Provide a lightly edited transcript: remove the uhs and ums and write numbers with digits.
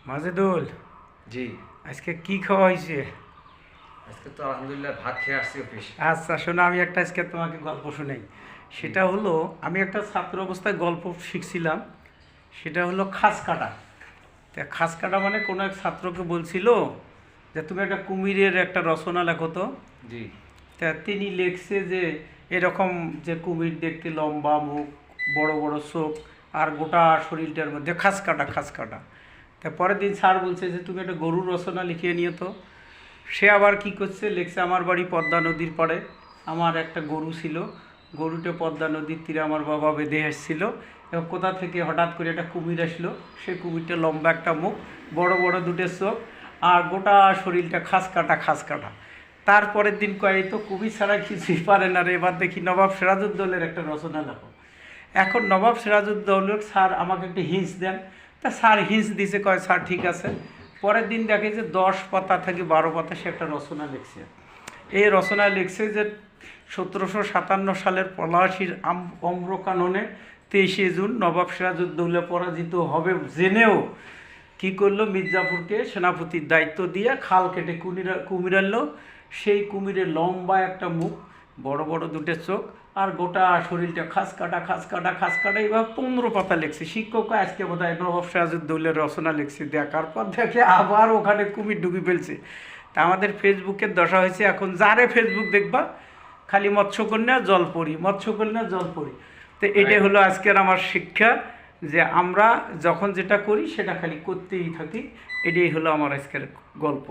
মাজেদুল, জি। আজকে কি খাওয়া হয়েছে? আজকে তো আলহামদুলিল্লাহ ভাত খেয়ে আসছি অফিস। আচ্ছা শোনো, আমি একটা আজকে তোমাকে গল্প শুনাই। জি। সেটা হলো, আমি একটা ছাত্র অবস্থায় গল্প শিখছিলাম। সেটা হলো খাস কাটা। তা খাস কাটা মানে কোনো এক ছাত্রকে বলছিল যে তুমি একটা কুমিরের একটা রচনা লেখো তো। জি। তা তিনি লিখছে যে এরকম, যে কুমির দেখতে লম্বা মুখ, বড় বড় চোখ, আর গোটা শরীরটার মধ্যে খাস কাটা খাস কাটা। তা পরের দিন স্যার বলছে যে তুমি একটা গরুর রচনা লিখিয়ে নিও তো। সে আবার কি করছে, লিখছে আমার বাড়ি পদ্মা নদীর পাড়ে, আমার একটা গরু ছিল, গরুটা পদ্মা নদীর তীরে আমার বাবা বেঁধে এসেছিল, এবং কোথা থেকে হঠাৎ করে একটা কুমির আসলো। সেই কুমিরটা লম্বা একটা মুখ, বড় বড় দুটো চোখ, আর গোটা শরীরটা খাস কাটা খাস কাটা। তারপরের দিন কয়, এই তো কুমির ছাড়া কিছুই পারে না রে, এবার দেখি নবাব সিরাজউদ্দৌলের একটা রচনা লেখো। এখন নবাব সিরাজউদ্দৌলের স্যার আমাকে একটু হিন্স দেন। তা স্যার হিন্স দিছে, কয় স্যার ঠিক আছে। পরের দিন দেখে যে 10 পাতা থেকে 12 পাতা সে একটা রচনা লিখছে। এই রচনা লিখছে যে 1757 সালের পলাশীর অম্রকাননে 23শে জুন নবাব সিরাজউদ্দৌলা পরাজিত হবে জেনেও কি করলো, মির্জাপুরকে সেনাপতির দায়িত্ব দিয়ে খাল কেটে কুমির আনলো। সেই কুমিরের লম্বা একটা মুখ, বড় বড় দুটো চোখ, আর গোটা শরীরটা খাস কাটা খাস কাটা খাস কাটা। এইভাবে 15 পাতা লিখছে। শিক্ষক আজকে বোধ হয় নবাব সিরাজউদ্দৌলের রচনা লিখছে, দেখার পর দেখে আবার ওখানে কুমির ঢুকে ফেলছে। তা আমাদের ফেসবুকের দশা হয়েছে, এখন যারে ফেসবুক দেখবা খালি মৎস্যকন্যা জলপরি, মৎস্যকন্যা জলপরি। তো এটাই হলো আজকের আমার শিক্ষা, যে আমরা যখন যেটা করি সেটা খালি করতেই থাকি। এটাই হলো আমার আজকের গল্প।